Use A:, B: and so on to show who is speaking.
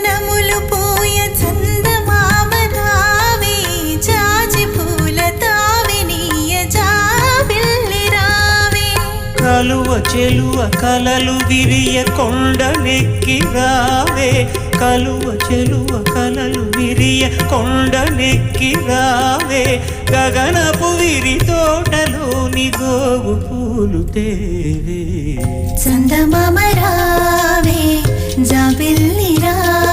A: నములు పోయ చందమామ రావే జాజి పూల తావెనీయ జాబిల్లి రావే
B: కలువ చెలువ కలలు విరియ కొండనెక్కి రావే కలువ చెలువ కలలు విరియ కొండనెక్కి రావే గగనపు విరి తోటలోని గోవు పూలు తేవే
A: చందమామ రావే జాబిల్లి రావే